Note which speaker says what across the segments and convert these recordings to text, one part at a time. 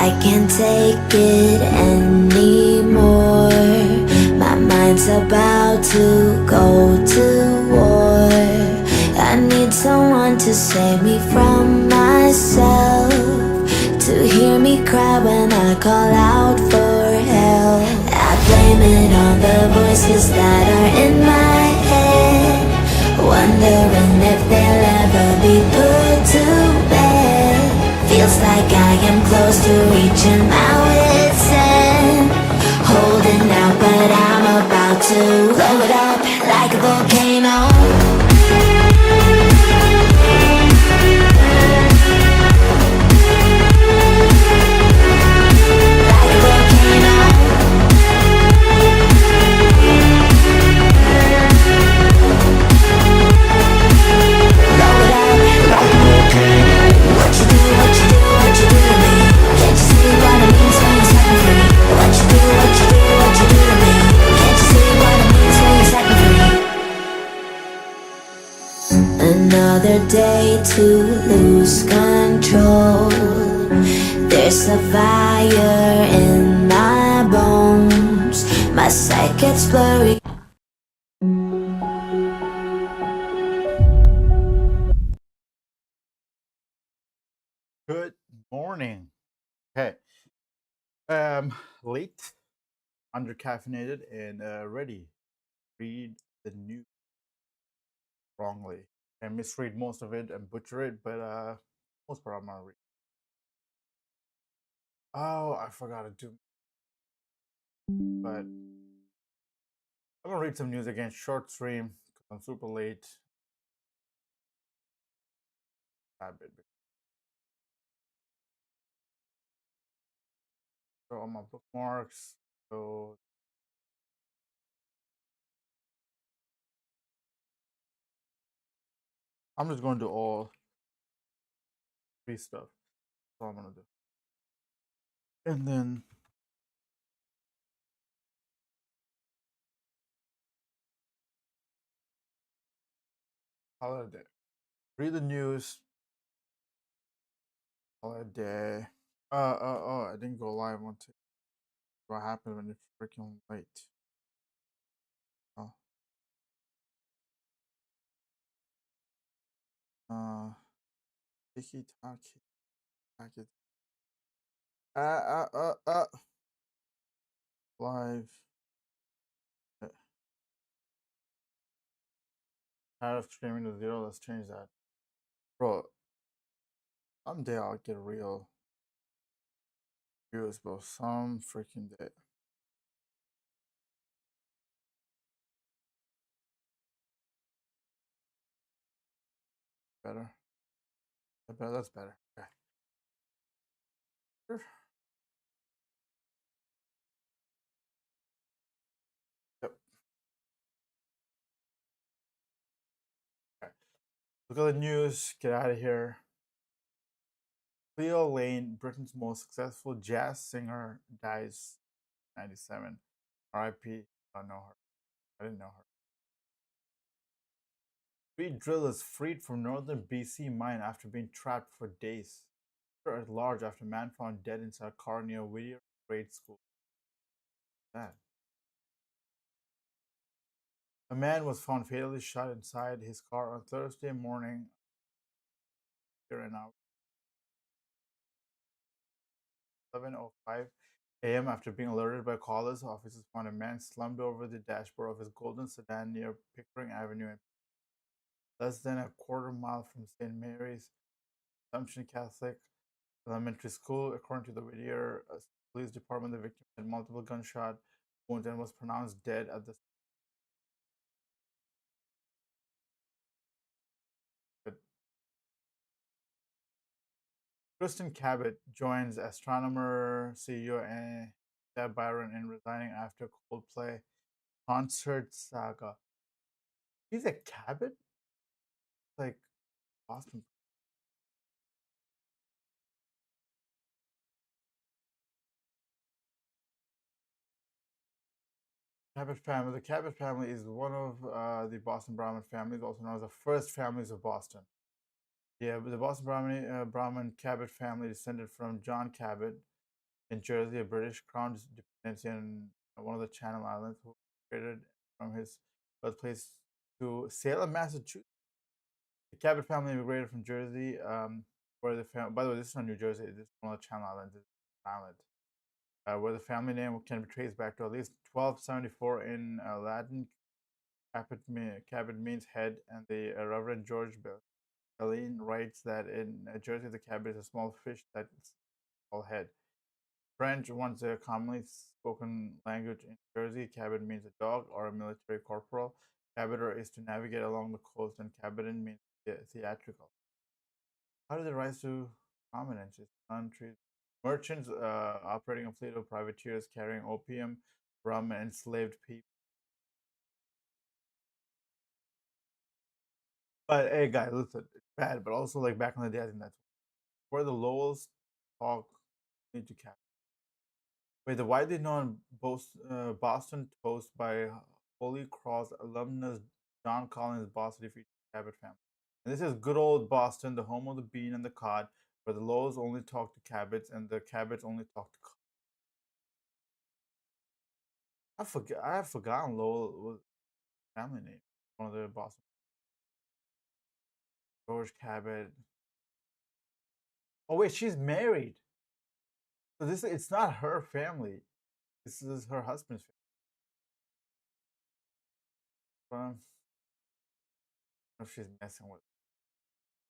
Speaker 1: I can't take it anymore. My mind's about to go to war. I need someone to save me from myself, to hear me cry when I call out for help. I blame it on the voices that are in my head, wondering if they'll ever be put to bed. Feels like I am close to reaching my wit's end, holding out, but I'm about to blow it up like a volcano. Another day to lose control. There's a fire in my bones. My sight gets blurry.
Speaker 2: Good morning. Okay. Late, undercaffeinated, and ready. Read the news wrongly. I misread most of it and butcher it, but most part I'm gonna read. Oh, I forgot to do, but I'm gonna read some news again. Short stream because I'm super late. So all my bookmarks. So I'm just going to do all free stuff. That's all I'm gonna do. And then holiday. Read the news. Holiday. I didn't go live on TikTok. What happened when it's freaking late? Oh. Tiki Taki. Taki. Live. Tired of screaming to zero. Let's change that. Bro, someday I'll get real views, bro. Some freaking day. Better. That's better. Okay. Sure. Yep. Okay. Look at the news. Get out of here. Cleo Lane, Britain's most successful jazz singer, dies 97. R.I.P. I don't know her. I didn't know her. Three drillers freed from northern BC mine after being trapped for days. At large after man found dead inside car near Whittier Grade School. That. A man was found fatally shot inside his car on Thursday morning here in 11:05 a.m. after being alerted by callers. Officers found a man slumped over the dashboard of his golden sedan near Pickering Avenue, less than a quarter mile from St. Mary's Assumption Catholic Elementary School. According to the Whittier Police Department, the victim had multiple gunshot wounds and was pronounced dead at the. Kristen Cabot joins astronomer CEO and Deb Byron in resigning after Coldplay concert saga. He's a Cabot? Like Boston. Cabot family. The Cabot family is one of the Boston Brahmin families, also known as the first families of Boston. Yeah, but the Boston Brahmin Cabot family descended from John Cabot, in Jersey, a British crown dependency on one of the Channel Islands, who migrated from his birthplace to Salem, Massachusetts. The Cabot family immigrated from Jersey, where the family, by the way, this is not New Jersey, this is one of the Channel Islands, it's an island, where the family name can be traced back to at least 1274 in Latin. Cabot means head, and the Reverend George Belline writes that in Jersey, the cabot is a small fish that's called head. French, once a commonly spoken language in Jersey, cabot means a dog or a military corporal. Caboter is to navigate along the coast, and cabotin means theatrical. How did it rise to prominence? It's countries. Merchants operating a fleet of privateers carrying opium, rum, and enslaved people. But hey, guys, listen, it's bad, but also like back in the day, I think that's where the lowest talk into cap. Wait, the widely known Boston toast by Holy Cross alumnus John Collins Boston defeated the Cabot family. And this is good old Boston, the home of the bean and the cod, where the Lowes only talk to Cabots and the Cabots only talk to cod. I have forgotten Lowell was family name. One of the Boston. George Cabot. Oh wait, she's married. So this it's not her family. This is her husband's family. If she's messing with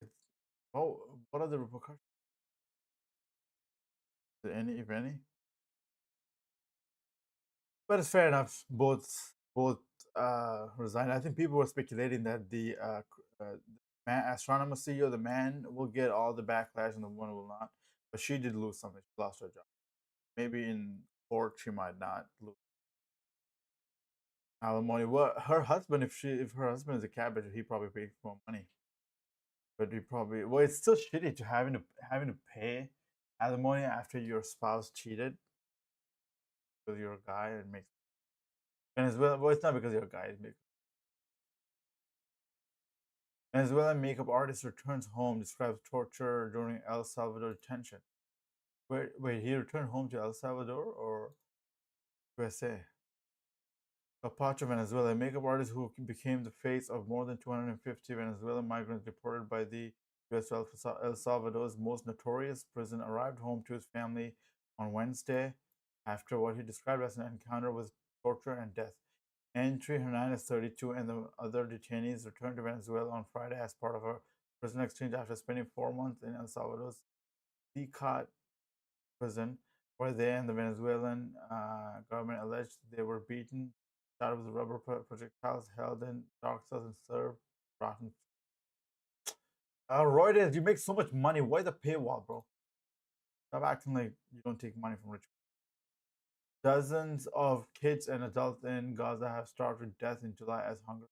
Speaker 2: it. Oh, what are the repercussions? Any, if any? But it's fair enough. Both resigned. I think people were speculating that the astronomer CEO, the man, will get all the backlash and the woman will not. But she did lose something. She lost her job. Maybe in court she might not lose alimony. What her husband, if her husband is a cabbage, he probably pays more money. But he probably it's still shitty to having to pay alimony after your spouse cheated with your guy. It makes Venezuela. Well, it's not because you're a guy. It makes Venezuelan makeup artist returns home, describes torture during El Salvador detention. Wait, he returned home to El Salvador or USA? Pacha, Venezuela, a makeup artist who became the face of more than 250 Venezuelan migrants deported by the U.S. El Salvador's most notorious prison, arrived home to his family on Wednesday after what he described as an encounter with torture and death. Entry Hernandez, 32, and the other detainees returned to Venezuela on Friday as part of a prison exchange after spending 4 months in El Salvador's Ticot prison, where they and the Venezuelan government alleged they were beaten, shot with rubber projectiles, held in dark cells, and served rotten. Reuters, you make so much money. Why the paywall, bro? Stop acting like you don't take money from rich people. Dozens of kids and adults in Gaza have starved to death in July as hunger.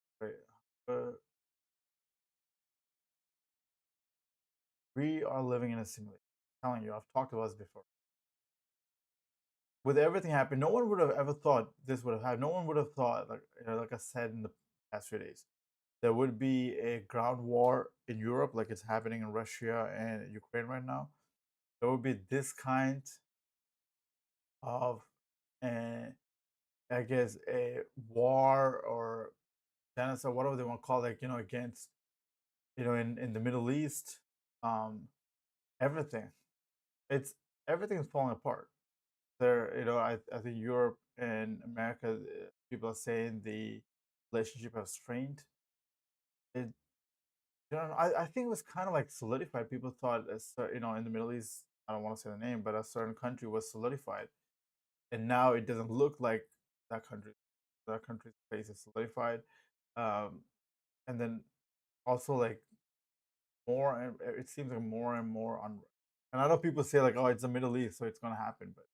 Speaker 2: We are living in a simulation. I'm telling you, I've talked about this before. With everything happening, no one would have ever thought this would have happened. No one would have thought, like I said in the past few days, there would be a ground war in Europe, like it's happening in Russia and Ukraine right now. There would be this kind of, uh, I guess, a war or genocide, whatever they want to call it, against, in the Middle East, um, everything. It's everything is falling apart. I think Europe and America, people are saying the relationship has strained. It, I think it was kind of like solidified. People thought, in the Middle East, I don't want to say the name, but a certain country was solidified, and now it doesn't look like that country. That country's place is solidified, um, and then also like more, and it seems like more and more on. And I know people say like, "Oh, it's the Middle East, so it's gonna happen," but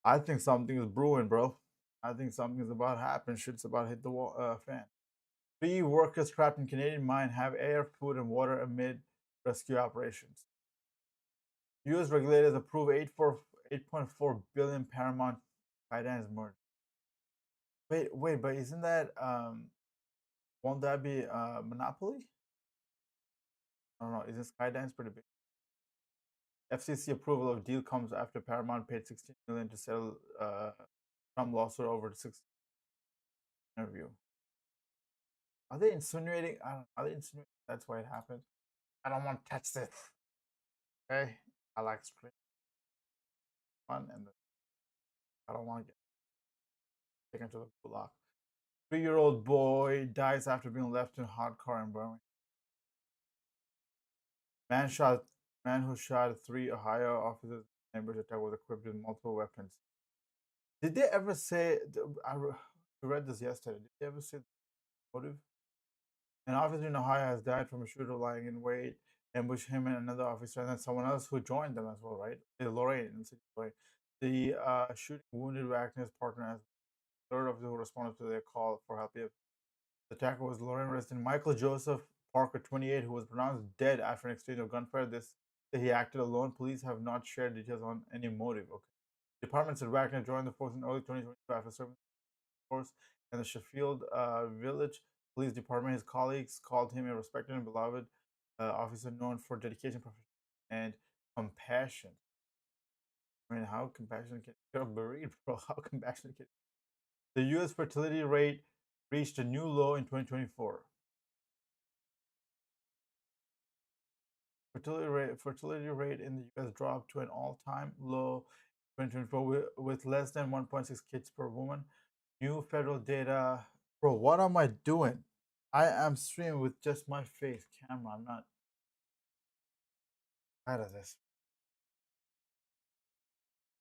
Speaker 2: I think something is brewing, bro. I think something's about to happen. Shit's about to hit the fan. 3 workers trapped in Canadian mine have air, food, and water amid rescue operations. U.S. regulators approve 8.4 billion Paramount Skydance merger. Wait, but isn't that won't that be Monopoly? I don't know. Isn't Skydance pretty big? FCC approval of deal comes after Paramount paid 16 million to settle Trump lawsuit over the 6 interview. Are they insinuating? I don't. Are they insinuating that's why it happened? I don't want to touch this. Okay, I like straight fun, and I don't want to get taken to the gulag. 3-year-old boy dies after being left in a hot car in Birmingham. Man shot. Man who shot 3 Ohio officers in Cambridge attack was equipped with multiple weapons. Did they ever say? Read this yesterday. Did they ever say the motive? An officer in Ohio has died from a shooter lying in wait, ambushed him and another officer, and then someone else who joined them as well, right? Lorraine in City Lorraine. The shooting wounded Wagner's partner as third officer who responded to their call for help. The attacker was Lorraine resident Michael Joseph Parker, 28, who was pronounced dead after an exchange of gunfire. This he acted alone. Police have not shared details on any motive. Okay. Department said Wagner joined the force in early 2022 after serving force in the Sheffield Village Police Department. His colleagues called him a respected and beloved officer known for dedication, professionalism, and compassion. I mean, how compassionate can you're bereaved, bro? How compassionate can the U.S. fertility rate reached a new low in 2024? Fertility rate in the U.S. dropped to an all-time low in 2024 with less than 1.6 kids per woman. New federal data. Bro, what am I doing? I am streaming with just my face camera. I'm not out of this.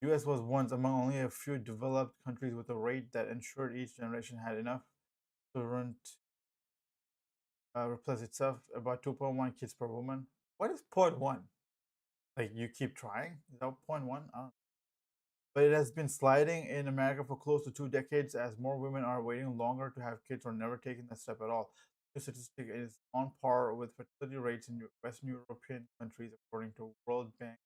Speaker 2: US was once among only a few developed countries with a rate that ensured each generation had enough to replace itself, about 2.1 kids per woman. What is point one? Like you keep trying? Is that point one? I don't know. But it has been sliding in America for close to 2 decades as more women are waiting longer to have kids or never taking that step at all. The statistic is on par with fertility rates in Western European countries, according to World Bank.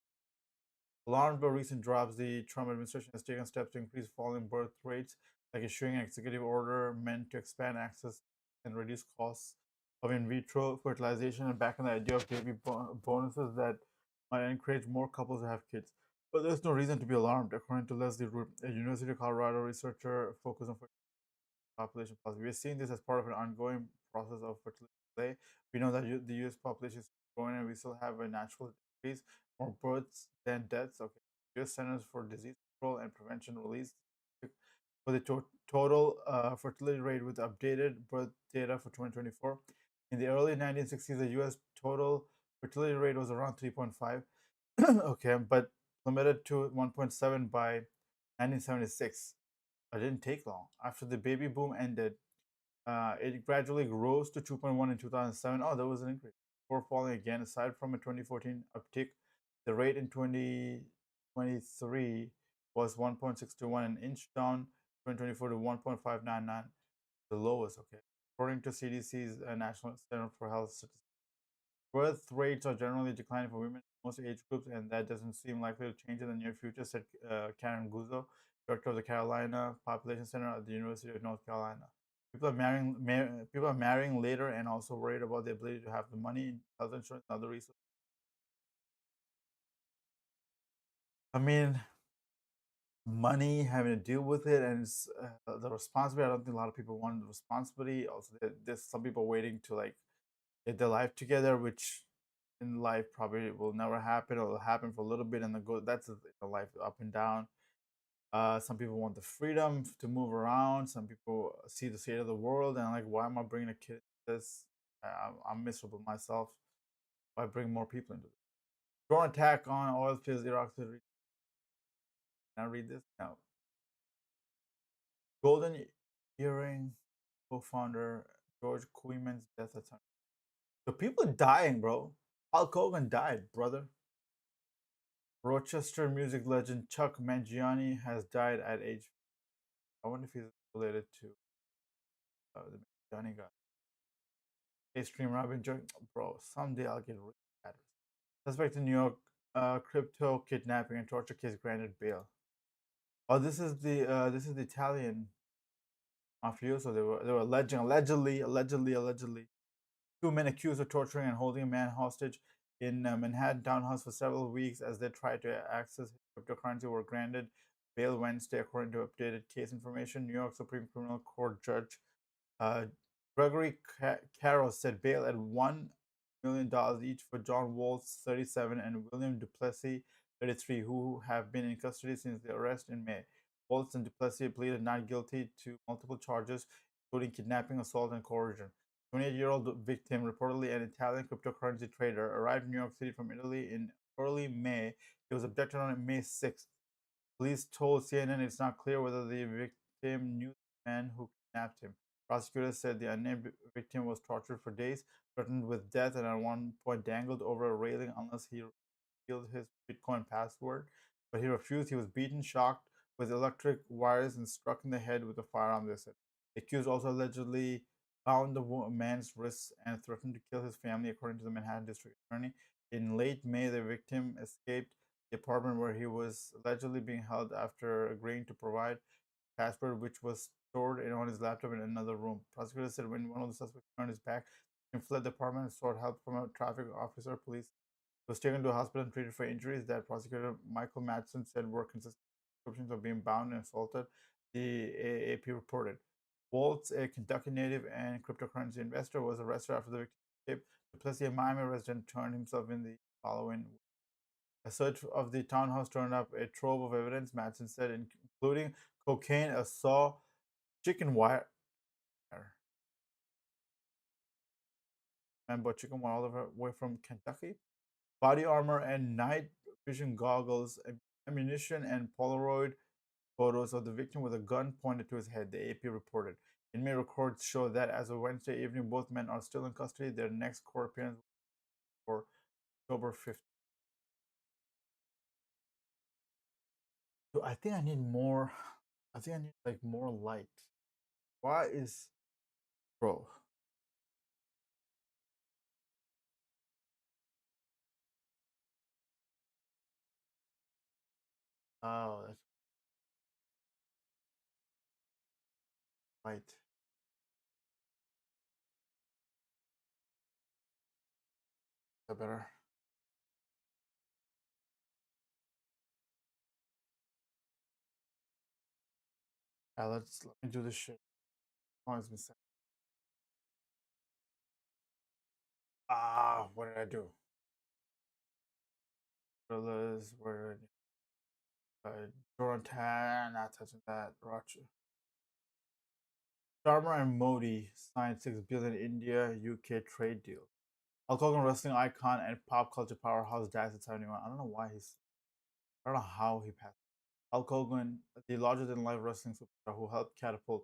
Speaker 2: Alarmed by recent drops, the Trump administration has taken steps to increase falling birth rates, like issuing an executive order meant to expand access and reduce costs of in vitro fertilization and back on the idea of baby bonuses that might encourage more couples to have kids. But there's no reason to be alarmed, according to Leslie Root, a University of Colorado researcher focused on population policy. We are seeing this as part of an ongoing process of fertility delay. We know that the U.S. population is growing and we still have a natural increase, more births than deaths. Okay, U.S. Centers for Disease Control and Prevention released for the total fertility rate with updated birth data for 2024. In the early 1960s, the U.S. total fertility rate was around 3.5. Okay, but plummeted to 1.7 by 1976. It didn't take long. After the baby boom ended, it gradually rose to 2.1 in 2007. Oh, there was an increase. Before falling again, aside from a 2014 uptick, the rate in 2023 was 1.621, an inch down 2024 to 1.599, the lowest, okay. According to CDC's National Center for Health Statistics. Birth rates are generally declining for women in most age groups, and that doesn't seem likely to change in the near future, said Karen Guzzo, director of the Carolina Population Center at the University of North Carolina. People are marrying later and also worried about the ability to have the money, health insurance, and other resources. I mean, money, having to deal with it, and it's, the responsibility. I don't think a lot of people want the responsibility. Also, there's some people waiting to like get their life together, which in life probably will never happen, or will happen for a little bit and then go. That's a life up and down. Some people want the freedom to move around. Some people see the state of the world and like, why am I bringing a kid into this? I'm miserable myself. Why bring more people into this? Drone attack on oil fields, Iraq. Can I read this? No. Golden Earring co-founder George Koeman's death attempt. So people are dying, bro. Hulk Hogan died, brother. Rochester music legend Chuck Mangione has died at age. I wonder if he's related to the Mangione guy. A streamer I've been enjoying, bro. Someday I'll get really bad. Suspect in New York crypto kidnapping and torture case granted bail. Oh, this is the Italian mafioso. They were allegedly. 2 men accused of torturing and holding a man hostage in Manhattan townhouse for several weeks as they tried to access cryptocurrency were granted bail Wednesday, according to updated case information. New York Supreme Criminal Court Judge uh, Gregory Carroll said bail at $1 million each for John Waltz, 37, and William Duplessis, 33, who have been in custody since the arrest in May. Waltz and Duplessis pleaded not guilty to multiple charges, including kidnapping, assault, and coercion. 28-year-old victim, reportedly an Italian cryptocurrency trader, arrived in New York City from Italy in early May. He was abducted on May 6th. Police told CNN it's not clear whether the victim knew the man who kidnapped him. Prosecutors said the unnamed victim was tortured for days, threatened with death, and at one point dangled over a railing unless he revealed his Bitcoin password. But he refused. He was beaten, shocked with electric wires, and struck in the head with a firearm, they said. The accused also allegedly bound the man's wrists and threatened to kill his family, according to the Manhattan District Attorney. In late May, the victim escaped the apartment where he was allegedly being held after agreeing to provide password, which was stored on his laptop in another room. Prosecutors said when one of the suspects turned his back and fled the apartment and sought help from a traffic officer, police was taken to a hospital and treated for injuries that prosecutor Michael Madsen said were consistent with descriptions of being bound and assaulted, the AP reported. Waltz, a Kentucky native and cryptocurrency investor, was arrested after the victim escaped. Duplessis, a Miami resident, turned himself in the following. A search of the townhouse turned up a trove of evidence, Madsen said, including cocaine, a saw, chicken wire, and bought chicken wire all the way from Kentucky, body armor and night vision goggles, ammunition, and Polaroid photos of the victim with a gun pointed to his head, the AP reported. Inmate records show that as of Wednesday evening, both men are still in custody. Their next court appearance for October 5th. So I think I need more. I think I need like more light. Why is bro? Oh, that's light. Is that better? Let me do this shit. Oh, it's been set. What did I do? Where Jordan, not touching that. Roger. Sharma and Modi signed 6 billion India UK trade deal. Hulk Hogan, wrestling icon and pop culture powerhouse, dies at 71. I don't know why he's. I don't know how he passed. Hulk Hogan, the larger-than-life wrestling superstar who helped catapult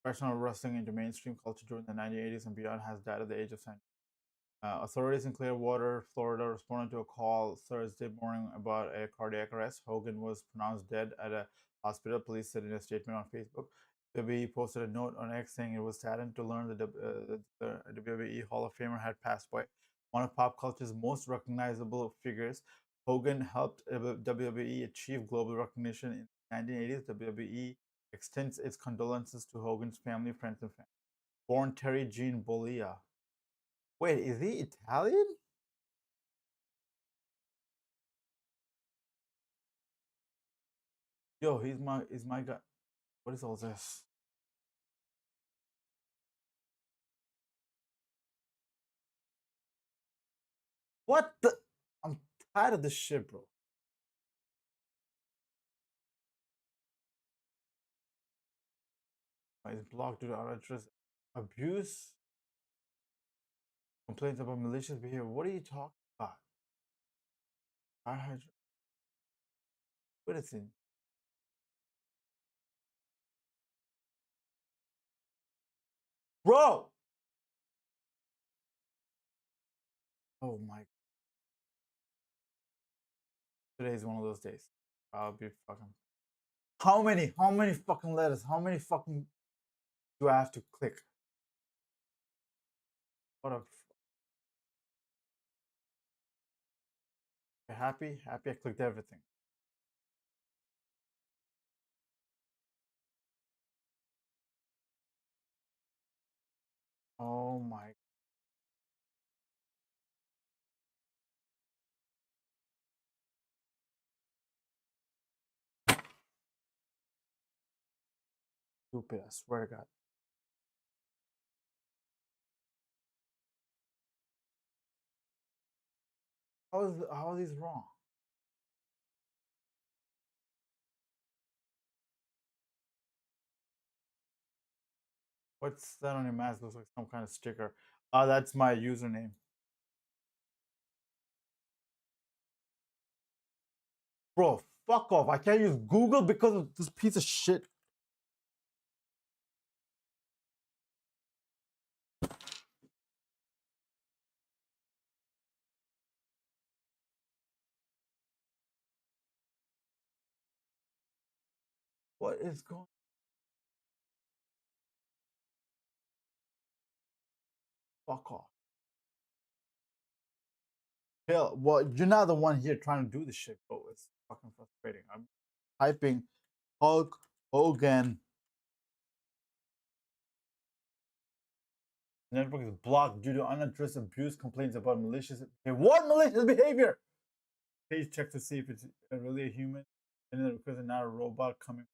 Speaker 2: professional wrestling into mainstream culture during the 1980s and beyond, has died at the age of 70. Authorities in Clearwater, Florida, responded to a call Thursday morning about a cardiac arrest. Hogan was pronounced dead at a hospital, police said in a statement on Facebook. WWE posted a note on X saying it was saddened to learn that the WWE Hall of Famer had passed away. One of pop culture's most recognizable figures, Hogan helped WWE achieve global recognition in the 1980s. WWE extends its condolences to Hogan's family, friends, and fans. Born Terry Jean Bollea. Wait, is he Italian? Yo, he's my guy. What is all this? What the? I'm tired of this shit, bro. He's blocked due to unaddressed abuse, complaints about malicious behavior. What are you talking about? What is it? Bro! Oh my. Today is one of those days. I'll be fucking. How many? How many fucking letters? How many fucking do I have to click? What a. Happy? Happy I clicked everything. Oh my Stupid, I swear to God. How are these wrong? What's that on your mask? Looks like some kind of sticker. That's my username. Bro, fuck off. I can't use Google because of this piece of shit. What is going? Fuck off. Hell, well, you're not the one here trying to do this shit, bro. It's fucking frustrating. I'm typing Hulk Hogan. Network is blocked due to unaddressed abuse complaints about malicious. What malicious behavior? Page check to see if it's really a human, and then because it's not a robot coming.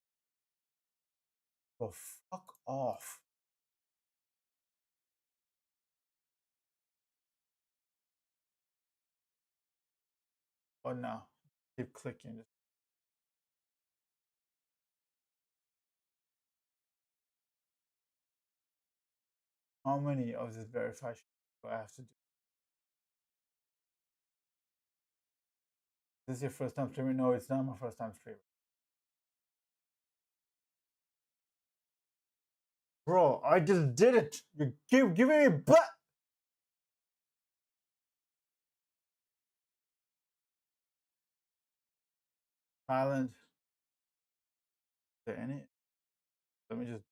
Speaker 2: Bro, fuck off. What now? Keep clicking. How many of this verification do I have to do? This is your first time streaming? No, it's not my first time streaming. Bro, I just did it. You keep giving me butt. Silent. Is there any? Let me just.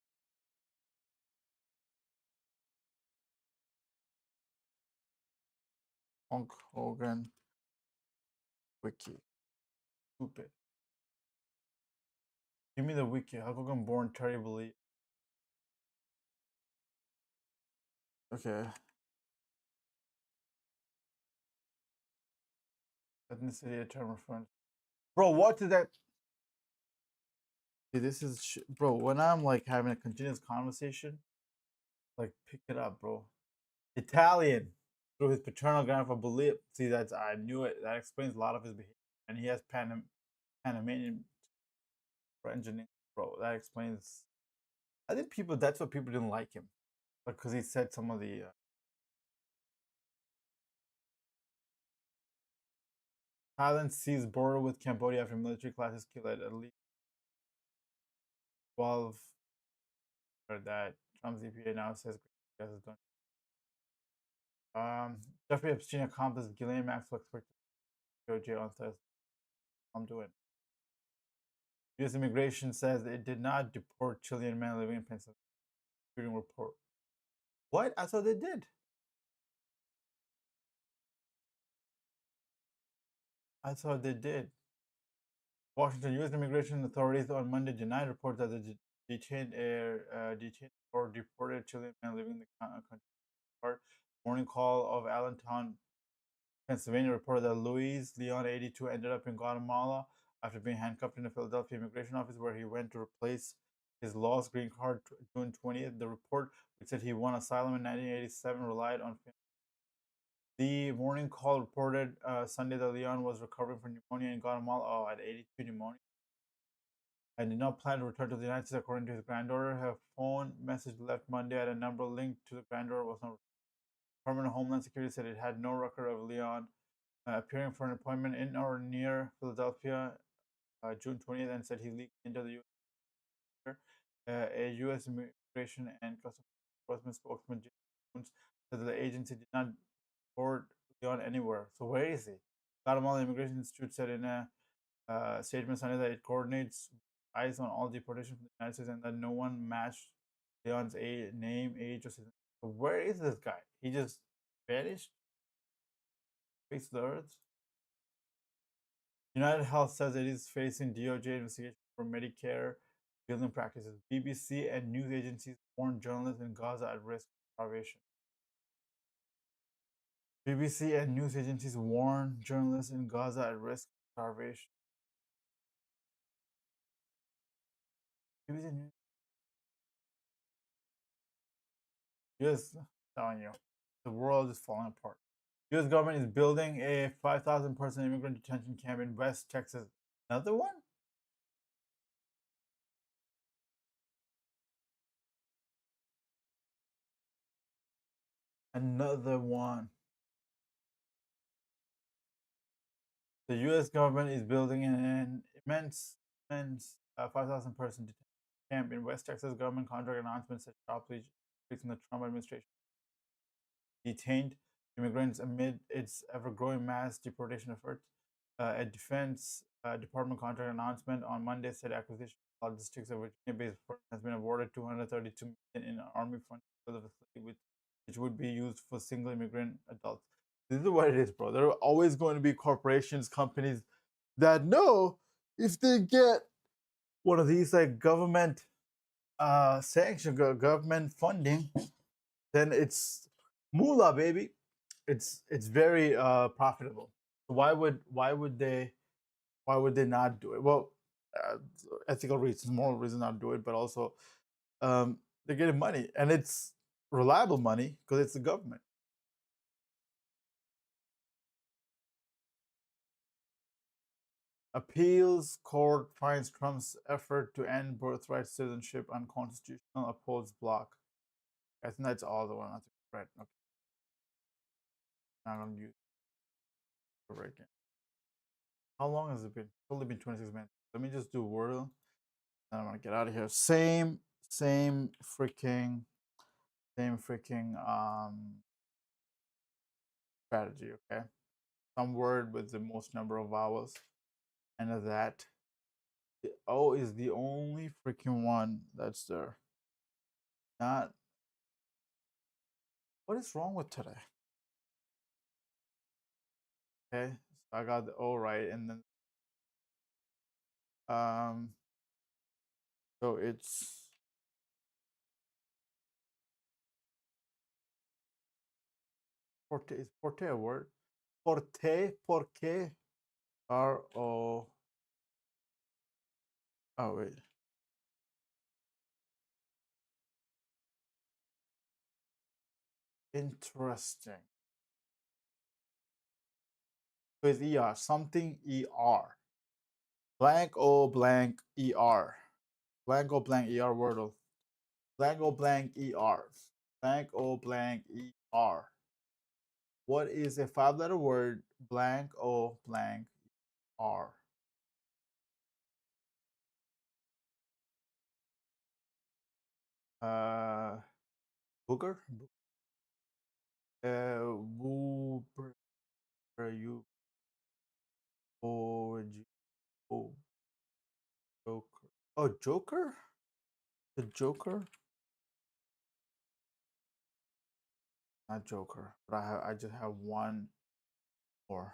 Speaker 2: Hulk Hogan wiki. Stupid. Give me the wiki. Hulk Hogan born terribly. Okay. Ethnicity, a term reference. Bro, what did that? See, this is bro. When I'm like having a continuous conversation, like pick it up, bro. Italian through his paternal grandfather. Believe. See, that's I knew it. That explains a lot of his behavior, and he has Panamanian French and bro. That explains. I think people. That's what people didn't like him, because he said some of the. Thailand sees border with Cambodia after military clashes killed at least 12. For that, Trump's EPA now says gas is done. Jeffrey Epstein accomplice Ghislaine Maxwell expected to go to jail on Thursday. I'm doing. U.S. immigration says it did not deport Chilean men living in Pennsylvania. Report. What? I thought they did. I thought they did. Washington U.S. immigration authorities on Monday denied reports that the detained or deported Chilean men living in the country. Morning call of Allentown, Pennsylvania reported that Luis Leon, 82, ended up in Guatemala after being handcuffed in a Philadelphia immigration office where he went to replace his lost green card June 20th. The report, which said he won asylum in 1987, relied on. The morning call reported Sunday that Leon was recovering from pneumonia in Guatemala. Oh, at 82 pneumonia. And did not plan to return to the United States, according to his granddaughter. Her phone message left Monday at a number linked to the granddaughter was not. Department of Homeland Security said it had no record of Leon appearing for an appointment in or near Philadelphia June 20th, and said he leaked into the U.S. A U.S. Immigration and Customs Enforcement spokesman Jones said that the agency did not report Leon anywhere. So where is he? Guatemala Immigration Institute said in a statement Sunday that it coordinates eyes on all deportation from the United States and that no one matched Leon's name, age, or citizenship. So where is this guy? He just vanished? Face the earth? United Health says it is facing DOJ investigation for Medicare billing practices. BBC and news agencies warn journalists in Gaza at risk of starvation. BBC and news agencies warn journalists in Gaza at risk of starvation. BBC News. U.S. telling you, the world is falling apart. U.S. government is building a 5,000 person immigrant detention camp in West Texas. Another one? Another one. The U.S. government is building an immense 5,000 person detention camp in West Texas. Government contract announcement said sharply critiquing the Trump administration detained immigrants amid its ever-growing mass deportation efforts. A Defense Department contract announcement on Monday said acquisition logistics of Virginia-based firm has been awarded $232 million in Army funding for the facility, which would be used for single immigrant adults. This is what it is, bro. There are always going to be corporations, companies that know if they get one of these like government sanction, government funding, then it's moolah, baby. It's very profitable. Why would they not do it? Well, uh, ethical reasons, moral reasons not do it, but also they're getting money, and it's reliable money because it's the government. Appeals court finds Trump's effort to end birthright citizenship unconstitutional. Upholds block. I think that's all the one. I think right. Okay, not gonna use it right again. How long has it been? It's only been 26 minutes. Let me just do Wordle. And I'm gonna get out of here. Same freaking, strategy. Okay, some word with the most number of vowels, and of that, the O is the only freaking one that's there. Not what is wrong with today? Okay, so I got the O right, and then um, so it's porte. Is porte a word? Porte, porque, R-O. Oh wait, interesting. So it's ER, something ER. Blank O blank ER. Blank O blank ER Wordle. Blank O blank ER. Blank O blank ER. What is a five-letter word? Blank O blank R. Booger? Woober, you, oh, oh, Joker. Oh, Joker? The Joker? Not Joker, but I just have more.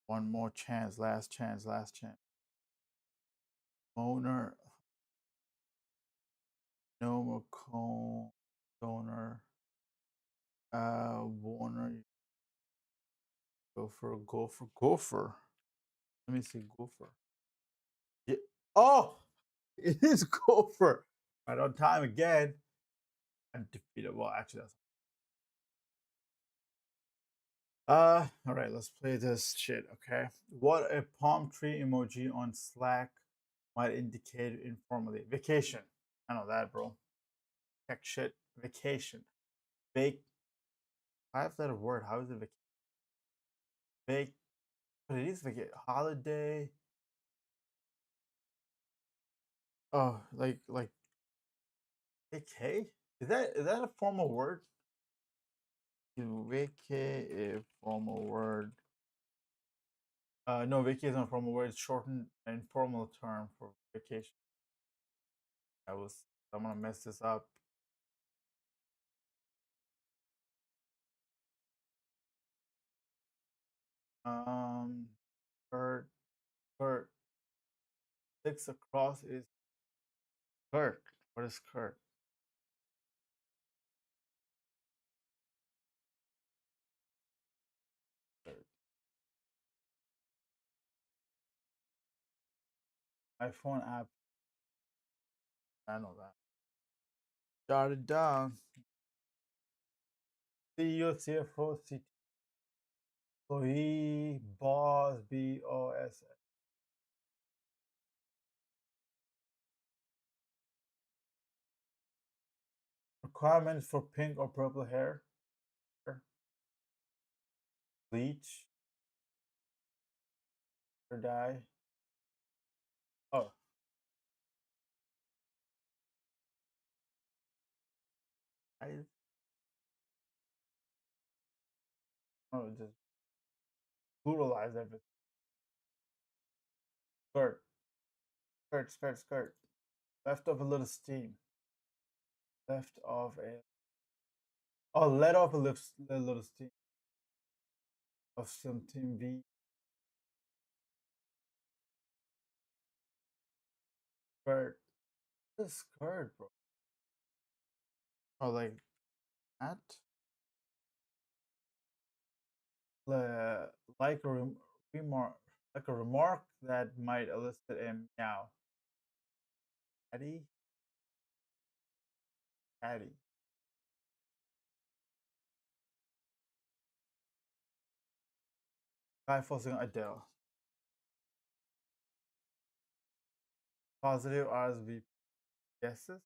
Speaker 2: One more chance, last chance, last chance. Owner, no cone, donor, Warner, Gopher. Let me see, Gopher. Yeah. Oh, it is Gopher. Right on time again. Undefeated. Well, actually, that's all right, let's play this shit, okay? What a palm tree emoji on Slack might indicate informally. Vacation. I know that, bro. Check shit. Vacation. Vac. Five-letter word. How is it vacation? Vac. But it is vacation. Holiday. Oh, like vacay? Is that a formal word? Vacay a formal word. No, vacay is not a formal word. It's shortened informal term for vacation. I'm gonna mess this up. Um, Kurt, Kurt. Six across is Kurt. What is Kurt? Kurt. iPhone app. I know that. jot it down. CEO, CFO, CT, employee, boss, BOS. Requirements for pink or purple hair. Bleach. Or dye. Oh. I oh, just brutalize everything. Skirt. Skirt, skirt, skirt. Left of a little steam. Left of a oh, let off a little steam of some team V. Skirt. What is skirt, bro? Oh, like that? Uh, like a remark, like a remark that might elicit a meow. Patty, patty. Guy forcing Adele. Positive RSV guesses.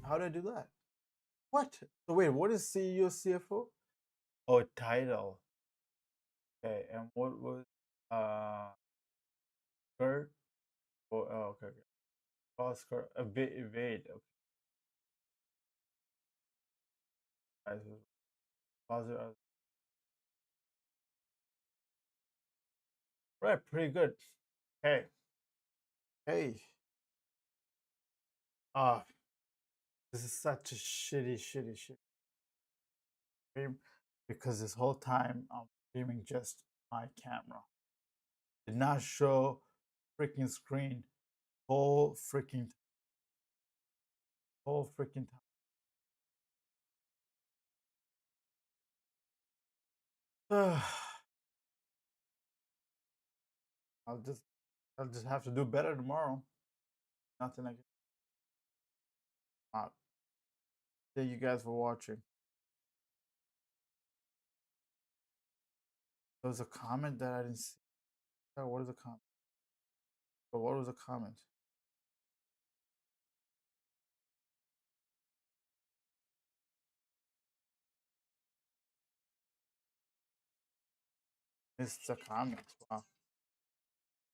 Speaker 2: How did I do that? What? So wait, what is CEO CFO? Oh, title. Okay, and what was skirt? Oh, okay, okay. Oh, skirt. Evade. Okay, guys. Positive. Right, pretty good. Hey, hey. Ah, this is such a shitty stream because this whole time I'm streaming just my camera. Did not show freaking screen whole freaking time. I'll just I'll just have to do better tomorrow. Nothing I can. Thank you guys for watching. There was a comment that I didn't see. Oh, what is a comment? But what was a comment? It's a comment. Wow.